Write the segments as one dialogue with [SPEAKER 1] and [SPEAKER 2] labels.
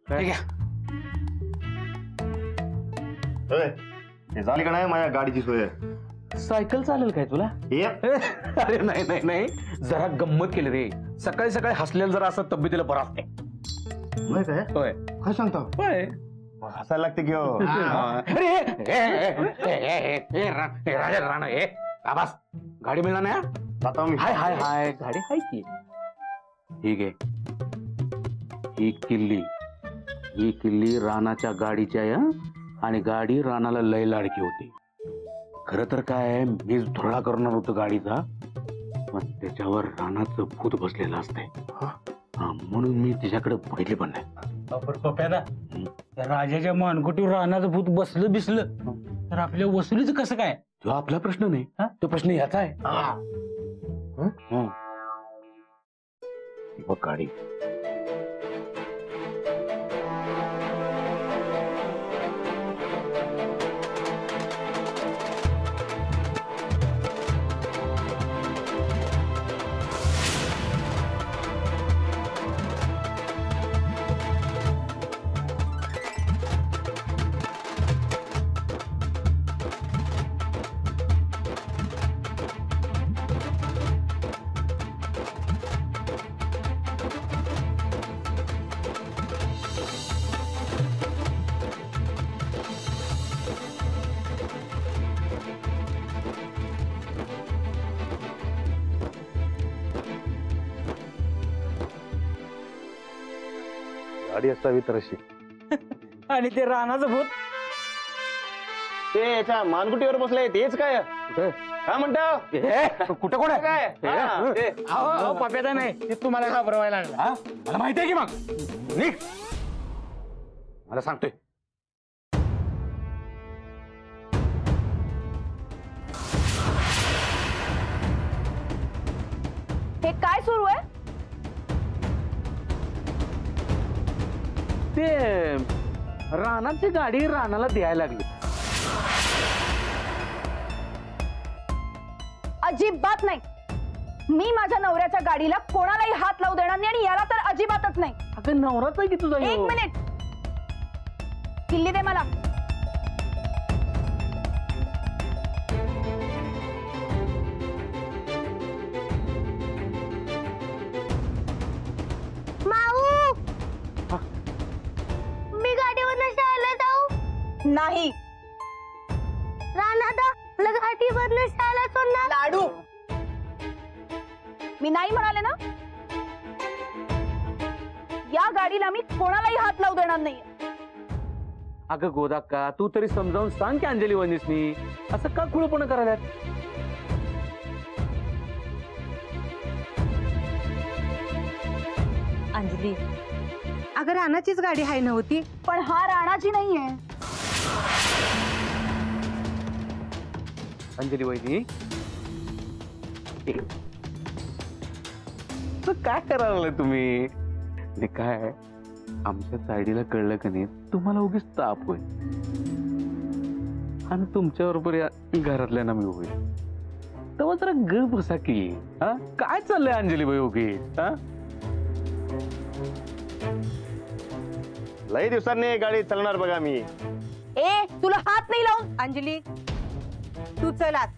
[SPEAKER 1] हे झाली का नाही माझ्या गाडीची सोय?
[SPEAKER 2] सायकल चालेल काय तुला? अरे नाही नाही नाही, जरा गंमत केली रे. सकाळी सकाळी हसलेलं जरा असं तब्येतीला बरं असते.
[SPEAKER 1] होय काय सांगता?
[SPEAKER 2] होय
[SPEAKER 1] हसायला लागते की हो.
[SPEAKER 2] राजा राणा हे आवाज गाडी मिळणार नाही.
[SPEAKER 1] जातो मी.
[SPEAKER 2] हाय हाय हाय गाडी हाय की. ठीक आहे, ही किल्ली रानाच्या गाडीची आहे आणि गाडी रानाला लय लाडकी होती. खरं तर काय, मीच धुरळा करणार होतो गाडीचा, पण त्याच्यावर रानाचं भूत बसलेलं असतंय. म्हणून मी तिच्याकडे बघितले पण नाही.
[SPEAKER 3] पप्यादा, राजाच्या मानकुटीवर रानाचं भूत बसलं बिसलं तर आपल्या वसुलीचं कसं काय?
[SPEAKER 2] तो आपला प्रश्न नाही, तो प्रश्न ह्याचा आहे. बघ गाडी.
[SPEAKER 1] गाडी असावी तर अशी.
[SPEAKER 3] आणि ते रानाचं भूत
[SPEAKER 1] ते याच्या मानकुटीवर बसलंय तेच काय? काय म्हणता?
[SPEAKER 2] कुठं कोण आहे
[SPEAKER 1] काय?
[SPEAKER 3] पप्यादा नाही, ते तुम्हाला घाबरवायला लागला.
[SPEAKER 2] मला माहिती आहे की मग निघ. मला सांगतोय
[SPEAKER 4] हे काय सुरू आहे?
[SPEAKER 2] ते रानाची गाडी रानाला द्यायला लागली.
[SPEAKER 4] अजिबात नाही. मी माझ्या नवऱ्याच्या गाडीला कोणालाही हात लावू देणार नाही आणि याला तर अजिबातच नाही.
[SPEAKER 2] अगं नवराच आहे की तुझा.
[SPEAKER 4] एक मिनिट, किल्ली दे मला. माऊ, मी गाडीवर शाळेला जाऊ? नाही. रानादा गाडीवर शाळेला सोडणार? लाडू, मी नाही म्हणाले ना. या गाडीला मी कोणालाही हात लावू देणार नाही.
[SPEAKER 2] अगं गोदाक्का, तू तरी समजावून सांग की अंजली वहिनीसनी असं का खुळपणा करायला.
[SPEAKER 5] अंजली, अगं रानाचीच गाडी आहे नव्हती.
[SPEAKER 4] पण हा राणाची नाहीये.
[SPEAKER 2] अंजली वहिनी काय करायला लागलाय तुम्ही? आणि काय आमच्या साईडीला कळलं का नाही, तुम्हाला उगीच ताप होईल आणि तुमच्या बरोबर या घरातल्यांना मी होईल. तेव्हा जरा ग बसा की. काय चाललंय अंजली बाई उगीच?
[SPEAKER 1] लई दिवसांनी गाडी चालणार बघा मी.
[SPEAKER 4] ए, तुला हात नाही लावून.
[SPEAKER 5] अंजली, तू चल आत.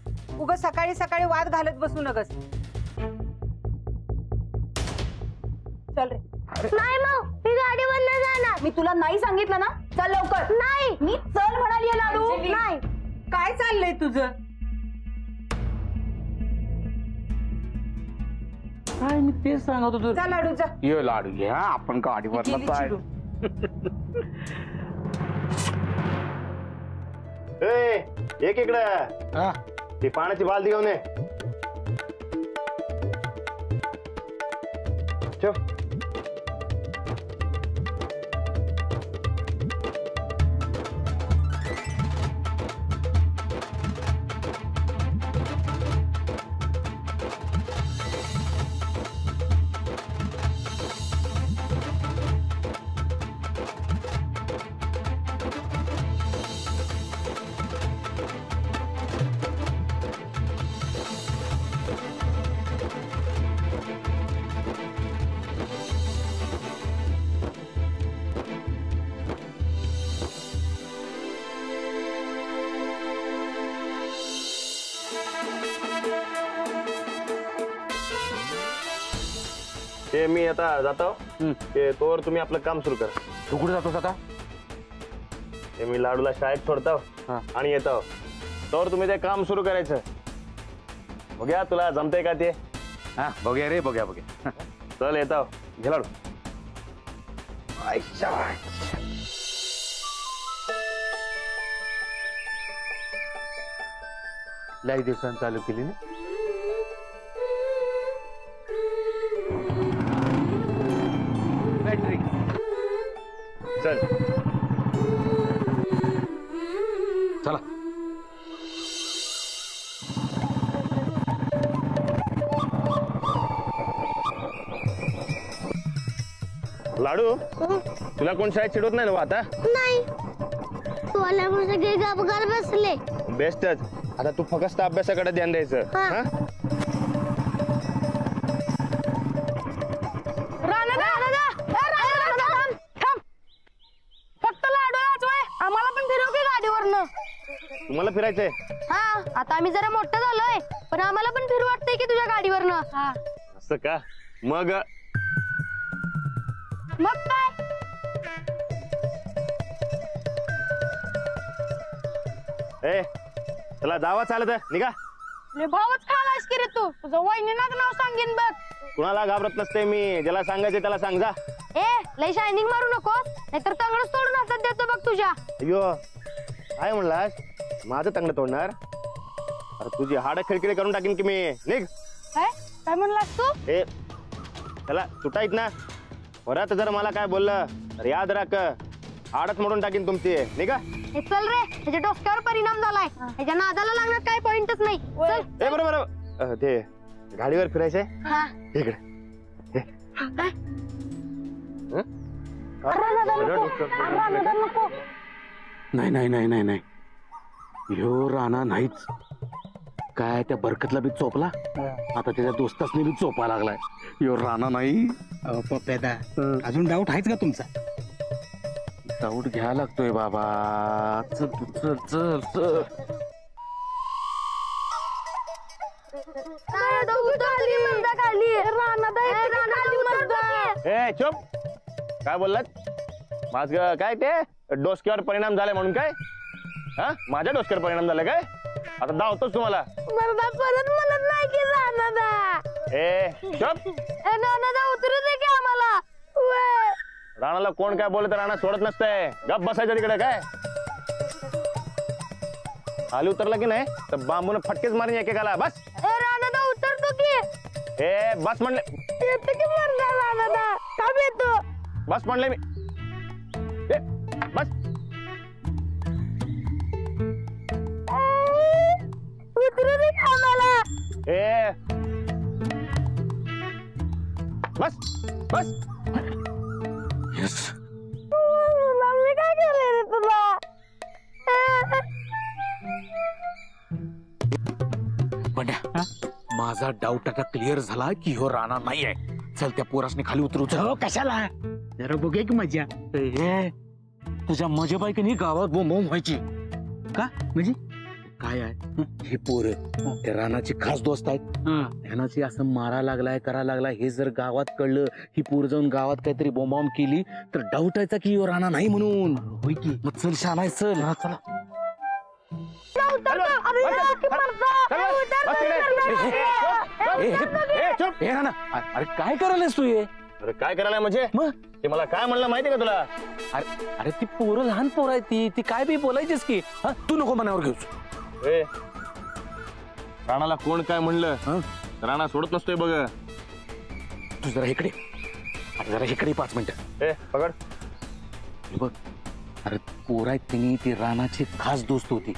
[SPEAKER 5] उगाच सकाळी सकाळी वाद घालत बसू नकस.
[SPEAKER 4] चल रे. नाही मग मी गाडीवर नाही जाणार. मी तुला नाही सांगितलं ना. चल लवकर. नाही, मी चल म्हणाली लाडू. नाही.
[SPEAKER 5] काय चाललंय तुझं?
[SPEAKER 2] काय मी तेच सांगत होतो.
[SPEAKER 5] चल लाडू जा.
[SPEAKER 2] ये लाडू घ्या, आपण गाडीवर
[SPEAKER 1] एक इकडे ती पाण्याची बालदी घेऊन ये. चल. ते मी आता जातो ते तोवर तुम्ही आपलं काम सुरू करा.
[SPEAKER 2] तू कुठे जातोस आता?
[SPEAKER 1] ते मी लाडूला शाळेत सोडतो आणि येतो तोवर तुम्ही ते काम सुरू करायचं. बघूया तुला जमतंय का ते.
[SPEAKER 2] हा बघूया रे, बघूया बघूया.
[SPEAKER 1] चल येतो घे लाडू.
[SPEAKER 2] लई दिवसांनी चालू केली ना. बॅटरी
[SPEAKER 1] चल
[SPEAKER 2] चला.
[SPEAKER 1] लाडू तुला कोण शाळेत चिडवत नाही ना आता?
[SPEAKER 6] नाही तू आल्यामुळे सगळे गपगार बसले.
[SPEAKER 1] बेस्टच. आता तू फक्त अभ्यासाकडे ध्यान द्यायचं.
[SPEAKER 6] हा.
[SPEAKER 1] हा?
[SPEAKER 4] फक्त लाडू वाचवाय आम्हाला पण फिरव की गाडीवरनं.
[SPEAKER 1] तुम्हाला फिरायचंय?
[SPEAKER 4] हा आता आम्ही जरा मोठं झालोय पण आम्हाला पण फिरू वाटतंय की तुझ्या गाडीवरनं.
[SPEAKER 1] असं का? मग
[SPEAKER 4] मग काय
[SPEAKER 1] ए चला जावा चालत निघा.
[SPEAKER 4] रे भावच खालास की रे तू. तुझं वहिनीला नाव सांगेन बघ.
[SPEAKER 1] कुणाला घाबरत नसते मी. ज्याला सांगायचे त्याला सांग जा.
[SPEAKER 4] ए लय शायनिंग मारू नकोस नाहीतर तंगडच तोडून हातात देतो बघ तुझ्या.
[SPEAKER 1] अयो काय म्हणलास? माझं तंगड तोडणार? अरे तुझी हाड खिळखिळे करून टाकीन की मी. निघ.
[SPEAKER 4] काय म्हणलास तू?
[SPEAKER 1] ए चला सुटायत ना. परत जर मला काय बोललं तर याद राख हाडच मोडून टाकीन तुमची. निघा.
[SPEAKER 4] हे चल रे त्याच्या डोसक्यावर परिणाम झालाय. त्याच्या नादाला लागण्यात काय पॉइंटच नाही. चल.
[SPEAKER 1] ए बरोबर ते गाडीवर फिरायचंय
[SPEAKER 4] हा.
[SPEAKER 1] इकडे.
[SPEAKER 2] नाही नाही नाही नाही नाही, ह्यो राणा नाहीच. काय त्या बरकतला बी चोपला, आता त्याच्या दोस्तासने बी चोपा लागलाय. ह्यो राणा नाही.
[SPEAKER 3] पप्प्यादा अजून डाऊट आहेच का तुमचा?
[SPEAKER 2] डाऊट घ्या लागतोय बाबा. चल तू चल चल चल.
[SPEAKER 1] ए चुप. काय बोललात? माझ काय ते डोसक्यावर परिणाम झालाय म्हणून काय? हा माझ्या डोसक्यावर परिणाम झालाय काय? आता दावतोच तुम्हाला.
[SPEAKER 4] परत म्हणत नाही की राणादा.
[SPEAKER 1] ए चुप.
[SPEAKER 4] राणादा उतरू दे की आम्हाला.
[SPEAKER 1] राणाला कोण काय बोलत राणा सोडत नसतंय. गप बसायचं तिकडे. काय खाली उतरला की नाही तर बांबून फटकेच मारून एकेकाला. बस.
[SPEAKER 4] राणादा उतरतो की.
[SPEAKER 1] ए बस म्हणले.
[SPEAKER 4] येतो की मरला राणादा. का येतो?
[SPEAKER 1] बस म्हणले मी. ए बस.
[SPEAKER 4] उतरू दे की आम्हाला.
[SPEAKER 1] ए बस बस.
[SPEAKER 2] येस.
[SPEAKER 4] मी काय केलंय रे तुला?
[SPEAKER 2] बंड्या, माझा डाऊट आता क्लिअर झाला की ह्यो राणा नाही आहे. चल त्या पोरासने खाली उतरू. चल.
[SPEAKER 3] हो कशाला? जरा बघूया की मजा.
[SPEAKER 2] ए, तुझ्या मजेबाई की नाही गावात बोंबावून व्हायची.
[SPEAKER 3] का म्हणजे?
[SPEAKER 2] काय आहे हे पोर त्या राणाचे खास दोस्त आहेत. ह्यानाची असं मारा लागलाय करा लागलाय हे जर गावात कळलं, ही पोर जाऊन गावात काहीतरी बोंबावून केली तर डाऊट यायचा की ह्यो राणा नाही म्हणून.
[SPEAKER 3] होय की.
[SPEAKER 2] मग चल शानाय चल. हा चला. ए राणा, अरे काय करायलास तू हे?
[SPEAKER 1] अरे काय करायला म्हणजे?
[SPEAKER 2] मग
[SPEAKER 1] ते मला काय म्हणलं माहितीये का तुला?
[SPEAKER 2] अरे अरे ती पोरं लहान पोर आहे. ती काय बी बोलायचीच की. हा तू नको मनावर घेऊस.
[SPEAKER 1] ए राणाला कोण काय म्हणलं? राणा सोडत नसतोय बघ.
[SPEAKER 2] तू जरा इकडे. अरे जरा इकडे 5 मिनिटं.
[SPEAKER 1] ए पकड.
[SPEAKER 2] हे बघ, अरे पोर आहेत त्यांनी ती राणाची खास दोस्त होती.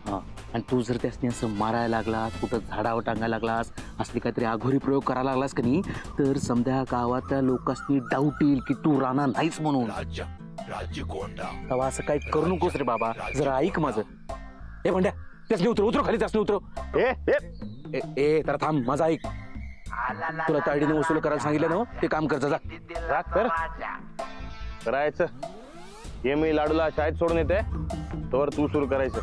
[SPEAKER 2] हा आणि तू जर त्यासनी असं मारायला लागलास, कुठं झाडावर टांगायला लागलास, असली काहीतरी आघोरी प्रयोग करायला लागलास की नाही तर समजा गावातल्या लोकांनी डाऊट येईल की तू राणा नाहीच म्हणून. तेव्हा असं काही करू नकोस रे बाबा. जरा ऐक माझं. ए म्हणड्या, त्यासनी उतरव उतरव खाली. त्यासनी उतरव.
[SPEAKER 1] ए
[SPEAKER 2] ए तर थांब, माझं ऐक. तुला तायडीने वसूल करायला सांगितलं ना, ते काम करता जा.
[SPEAKER 1] राग कर. करायचं. ये मी लाडूला शाळेत सोडून येते तोवर तू सुरू करायचं.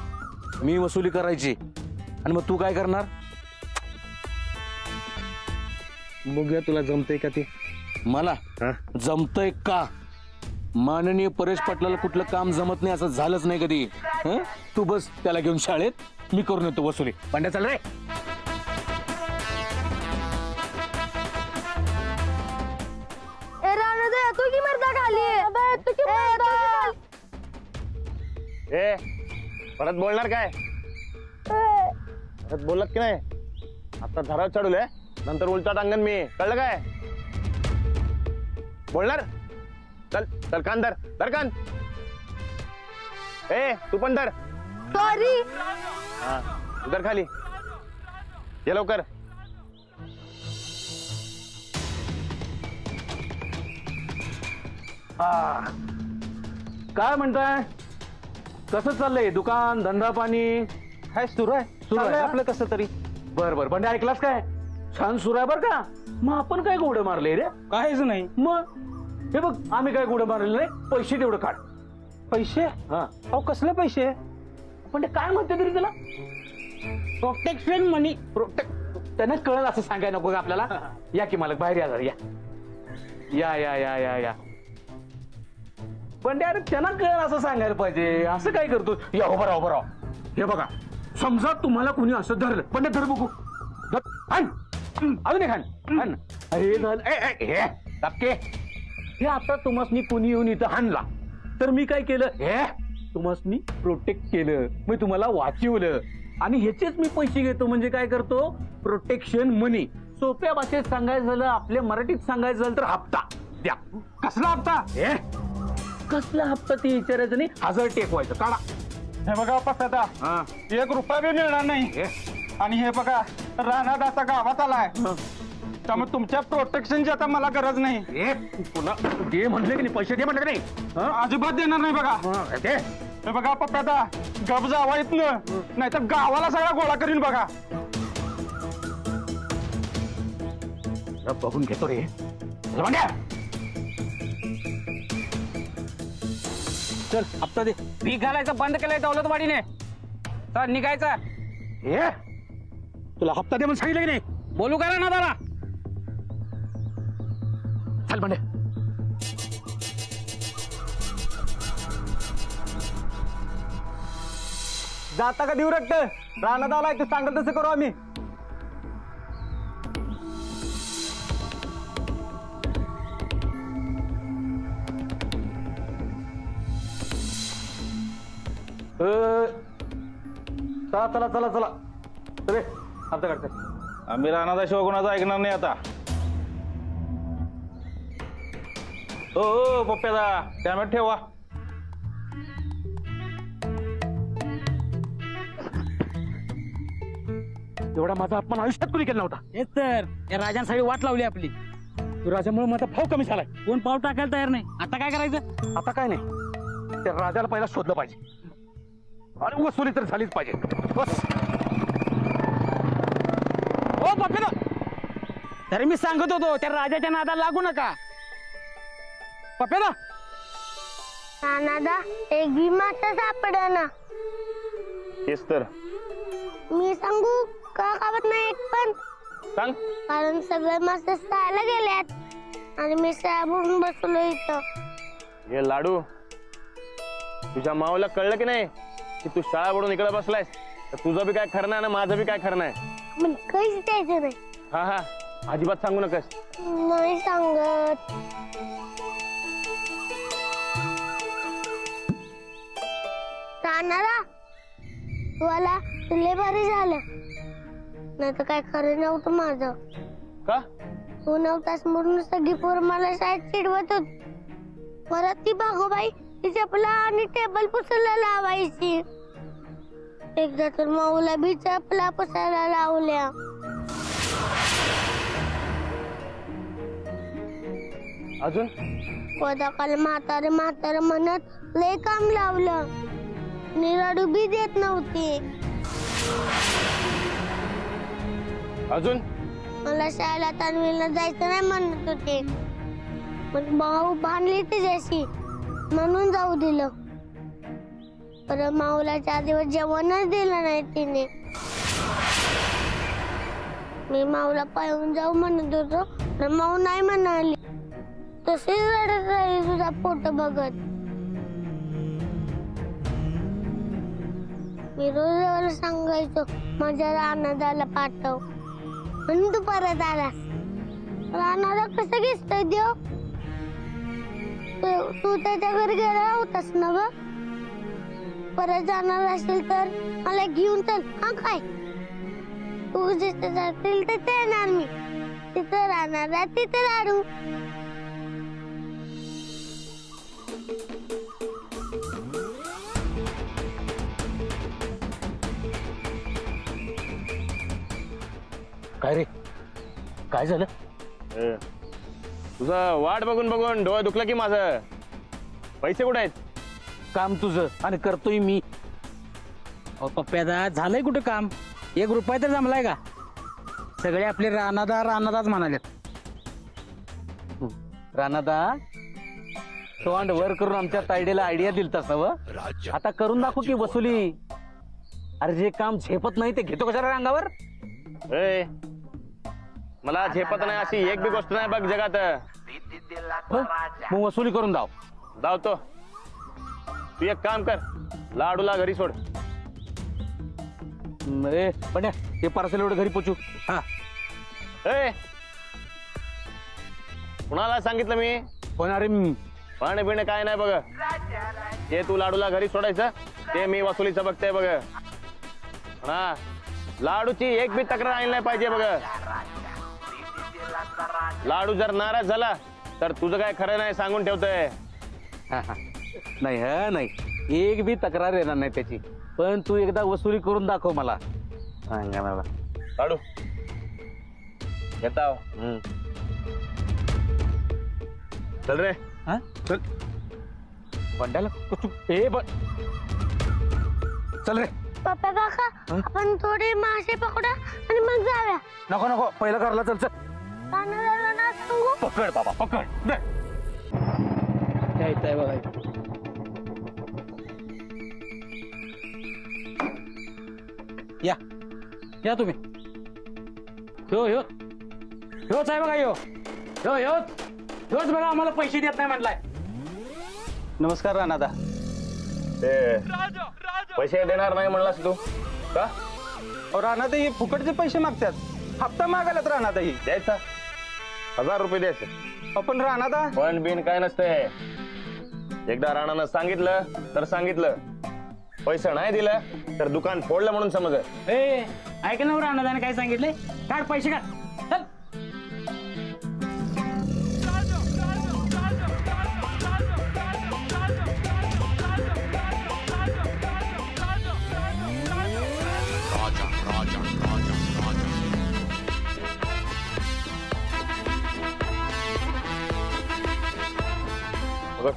[SPEAKER 2] मी वसुली करायची आणि मग तू काय करणार?
[SPEAKER 1] बघूया तुला जमतंय का ते.
[SPEAKER 2] मला
[SPEAKER 1] हा?
[SPEAKER 2] जमतंय का? माननीय परेश पाटलाला कुठलं काम जमत नाही असं झालंच नाही कधी. हं? तू बस त्याला घेऊन शाळेत, मी करून येतो वसुली. पांड्या चाल रे.
[SPEAKER 6] राणा येतो की मर्दा खाली येतो की
[SPEAKER 1] ए परत बोलणार काय? परत बोलत की नाही? आता धराव चढवलंय, नंतर उलटा टांगन मी, कळलं काय? बोलणार? चल चल कान धर, धर कान. ए तू पण धर.
[SPEAKER 6] सॉरी.
[SPEAKER 1] हा उधर खाली ये लवकर.
[SPEAKER 2] काय म्हणताय? कसं चाललंय दुकान धंदा पाणी?
[SPEAKER 3] काय सुरू आहे?
[SPEAKER 2] सुरू आहे
[SPEAKER 3] आपलं कसं तरी.
[SPEAKER 2] बर बर. बंड्या ऐकलास काय? छान सुरू आहे बर का. मग आपण काय गोडं मारले रे?
[SPEAKER 3] काहीच नाही.
[SPEAKER 2] मग हे बघ, आम्ही काय गोडं मारलेलं नाही. पैसे तेवढं काढ.
[SPEAKER 3] पैसे?
[SPEAKER 2] हा
[SPEAKER 3] अहो कसले पैसे?
[SPEAKER 2] पण ते काय म्हणते तरी त्याला
[SPEAKER 3] प्रोटेक्शन मनी.
[SPEAKER 2] त्यांना कळलं असं सांगायला नको का आपल्याला. या की मालक बाहेर या जरा. या या या या या. पण अरे त्यांना कळलं असं सांगायला पाहिजे. असं काय करतो? या उभा राहा उभा राहा. हे बघा, समजा तुम्हाला कोणी असं धरलं, पण धर बघू. अजून एक हाण. अरे झालं. हे टपके, हे आता तुम्हाला कोणी येऊन इथं हाणला तर मी काय केलं? हे तुम्हाला प्रोटेक्ट केलं, मी तुम्हाला वाचवलं. आणि ह्याचेच मी पैसे घेतो. म्हणजे काय करतो? प्रोटेक्शन मनी. सोप्या भाषेत सांगायचं झालं, आपल्या मराठीत सांगायचं झालं तर हप्ता द्या.
[SPEAKER 3] कसला हप्ता?
[SPEAKER 2] हे कसला हप्ता ते विचारायचं नाही, 1000 टेकवायचं. काढा.
[SPEAKER 3] हे बघा पप्प्यादा,
[SPEAKER 2] हा
[SPEAKER 3] 1 रुपया बी मिळणार नाही. आणि हे बघा, रानात आता गावात आलाय, त्यामुळे तुमच्या प्रोटेक्शनची आता मला गरज नाही.
[SPEAKER 2] हे पुन्हा दे म्हणले की नाही, पैसे दे म्हणले की नाही? हा?
[SPEAKER 3] अजिबात देणार नाही बघा.
[SPEAKER 2] दे.
[SPEAKER 3] हे बघा पप्प्यादा, गप जावा इथनं, नाही तर गावाला सगळा गोळा करीन बघा.
[SPEAKER 2] बघून घेतो रे.
[SPEAKER 3] चल हप्ता दे.
[SPEAKER 7] भीक घालायचं बंद केलंय दौलतवाडीने. चल निघायचं.
[SPEAKER 2] हे तुला हप्ता दे म्हणून सांगितलं की नाही?
[SPEAKER 7] बोलू करा ना दादा.
[SPEAKER 2] चल म्हणजे
[SPEAKER 3] जाता का देऊ रट्ट? रानात आलाय तू सांगत तसं करू आम्ही.
[SPEAKER 2] चला चला चला चला. रे हप्ता काढते.
[SPEAKER 3] आम्ही रानाचा शिवाय कोणाचा ऐकणार नाही आता. हो पप्प्यादा, कॅमेरा ठेवा.
[SPEAKER 2] एवढा माझा अपमान आयुष्यात कुणी केला नव्हता.
[SPEAKER 7] हेच तर या राजांसाठी वाट लावली आपली.
[SPEAKER 2] तू राजामुळे माझा भाव कमी झालाय.
[SPEAKER 7] कोण पाव टाकायला तयार नाही. आता काय करायचं?
[SPEAKER 2] आता काय नाही, त्या राजाला पहिला शोधलं पाहिजे आणि वसुली तर झालीच पाहिजे. बस.
[SPEAKER 7] हो पप्पा, तरी मी सांगत होतो त्या राजाच्या नादाला लागू नका. पप्पेदा,
[SPEAKER 6] राणादा एक बी मासा सापडना.
[SPEAKER 1] तेच तर.
[SPEAKER 6] मी सांगू का गावात नाही एक पण?
[SPEAKER 1] सांग.
[SPEAKER 6] कारण सगळे मासे शाळेला गेल्यात आणि मी शाळा बसलो इथं.
[SPEAKER 1] हे लाडू, तुझ्या मावला कळलं की नाही की तू शाळा बुडून इकडे बसलायस? तर तुझं बी काय खरं नाही ना माझं बी काय खरं नाही.
[SPEAKER 6] पण काहीच द्यायचं नाही.
[SPEAKER 1] हा हा अजिबात सांगू नकस.
[SPEAKER 6] नाही सांगत. राणादा तुला तुले बरे झालं, नाही तर काय खरं नव्हतं माझं.
[SPEAKER 1] का?
[SPEAKER 6] तू नव्हतास म्हणून सगळी पोरं मला शाळेत चिडवत होत. परत ती भागोबाई तिच्या चपला आणि टेबल पुसायला लावायची. एकदा तर माऊला बी चपला पुसायला लावल्या.
[SPEAKER 1] अजून?
[SPEAKER 6] पदाकाला म्हातारे म्हातारे म्हणत लय काम लावलं. निराडू बी देत नव्हती.
[SPEAKER 1] अजून?
[SPEAKER 6] मला शाळेला तानवीला जायचं नाही म्हणत होते, पण भाऊ भांडली तिच्याशी म्हणून जाऊ दिलं. पर माऊला 4 दिवस जेवणच दिलं नाही तिने. मी माऊला पाहून जाऊ म्हणत होतो, तर माऊ नाही म्हणाली. तसेच रडत राहिली तुझा फोटो बघत. मी रोज एवढं सांगायचो माझ्या रानादाला पाठव, म्हणून तू परत आलास. रानादा कसं घेतोय देव? तू त्याच्या घरी गेला होतास ना ग? परत जाणार असेल तर मला घेऊन चल. हा काय? तू जिथे जातील तिथे येणार मी. तिथं राहणार तिथे लाडू.
[SPEAKER 2] काय रे, काय झालं?
[SPEAKER 1] तुझं वाट बघून बघून डोळं दुखलं की माझं. पैसे कुठे आहेत?
[SPEAKER 2] काम तुझं आणि करतोय मी.
[SPEAKER 7] अहो पप्प्यादा, झालंय कुठं काम? 1 रुपया तर जमलाय का? सगळे आपले राणादाच म्हणालेत.
[SPEAKER 2] राणादा, तोंड वर करून आमच्या तायडीला आयडिया दिलतास ना व? आता करून दाखव की वसुली. अरे जे काम झेपत नाही ते घेतो कशाला अंगावर?
[SPEAKER 1] ए, मला झेपत नाही अशी एक बी गोष्ट नाही बघ जगात.
[SPEAKER 2] मग वसुली करून दाव.
[SPEAKER 1] धावतो. तू एक काम कर, लाडूला घरी सोड.
[SPEAKER 2] ए पण ते पार्सल एवढं घरी पोचू. हा
[SPEAKER 1] ए, कुणाला सांगितलं मी?
[SPEAKER 2] पण अरे
[SPEAKER 1] पाणी पिणे काय नाही बघ. ते तू लाडूला घरी सोडायचं, ते मी वसुलीचं बघतोय बघ. हा, लाडूची एक बी तक्रार आली नाही पाहिजे बघ. लाडू जर नाराज झाला तर तुझं काय खरं नाही, सांगून ठेवतोय.
[SPEAKER 2] नाही हा नाही, एक बी तक्रार येणार नाही त्याची. पण तू एकदा वसुली करून दाखव मला.
[SPEAKER 1] लाडू येताव. चल रे.
[SPEAKER 2] हा चल. बंड्याला ए पण चल रे.
[SPEAKER 6] पप्पा काका, आपण थोडे मासे पकडा आणि मग जाऊया.
[SPEAKER 2] नको नको, पहिलं घरला चल. चल
[SPEAKER 6] रानादाला ना सांगू.
[SPEAKER 2] पकड बाबा पकड.
[SPEAKER 7] काय बघा. या तुम्ही. ह्योच आहे बघा. ह्योच बघा, आम्हाला पैसे देत नाही म्हटलाय.
[SPEAKER 3] नमस्कार रानादा.
[SPEAKER 1] ते पैसे देणार नाही म्हणलास तू का?
[SPEAKER 3] रानादा ही फुकटचे पैसे मागतात. हप्ता मागायलात रानादा ही.
[SPEAKER 1] द्यायचा 1000 रुपये द्यायचे.
[SPEAKER 3] आपण रानादा
[SPEAKER 1] पण बिन काय नसते. एकदा राणानं सांगितलं तर सांगितलं, पैसे नाही दिलं तर दुकान फोडलं म्हणून समज.
[SPEAKER 7] ए, ऐक ना राणादाने काय सांगितलंय? काढ पैसे काढ. चल.
[SPEAKER 1] बघ.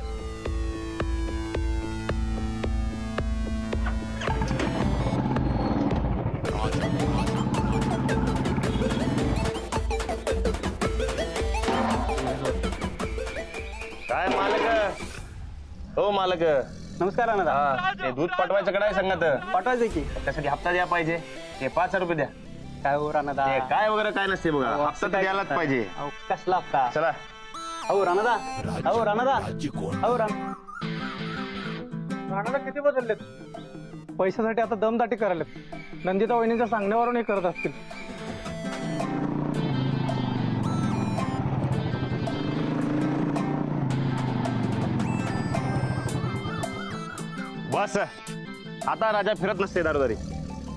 [SPEAKER 1] काय मालक? हो मालक.
[SPEAKER 3] नमस्कार रानादा.
[SPEAKER 1] हा, ते दूध पाठवायचं कडे सांगत.
[SPEAKER 3] पाठवायचं की.
[SPEAKER 1] त्यासाठी हप्ता द्या पाहिजे. ते 5 रुपये द्या.
[SPEAKER 3] काय हो रानादा?
[SPEAKER 1] ते काय वगैरे काय नसते बघा. हप्ता तर द्यायलाच पाहिजे.
[SPEAKER 3] अहो, कसला हप्ता?
[SPEAKER 1] चला.
[SPEAKER 3] हो रानादा. हो रानादा. हो रानादा किती बदललेत? पैशासाठी आता दमदाटी करायला. नंदिता वहिनीच्या सांगण्यावरून हे करत असतील.
[SPEAKER 1] बस आता राजा फिरत नसते दारोदारी.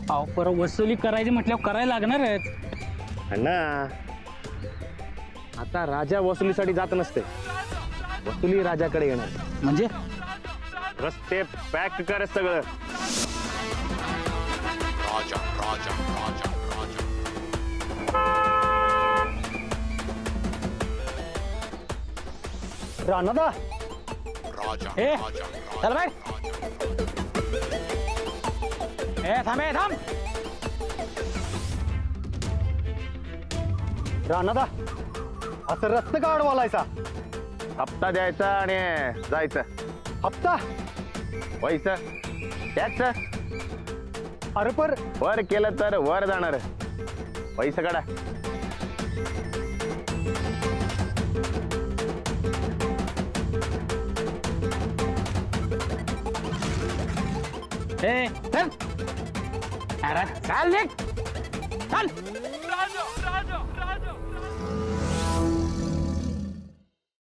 [SPEAKER 7] अहो परत वसुली करायची म्हटल्यावर करायला लागणारच
[SPEAKER 1] ना. आता राजा वसुलीसाठी जात नसते, वसुली राजाकडे येणार.
[SPEAKER 7] म्हणजे
[SPEAKER 1] रस्ते पॅक कर सगळं.
[SPEAKER 3] रानादा.
[SPEAKER 7] ए चल बाय. ए थांब.
[SPEAKER 3] रानादा, असं रस्ते का अडवालायचा?
[SPEAKER 1] हप्ता द्यायचा आणि जायचं.
[SPEAKER 3] हप्ता?
[SPEAKER 1] पैसा टॅक्स
[SPEAKER 3] अरे पर
[SPEAKER 1] वर केलं तर वर जाणार. पैसा काढा.
[SPEAKER 7] ए चल अरे चाल निघ. चल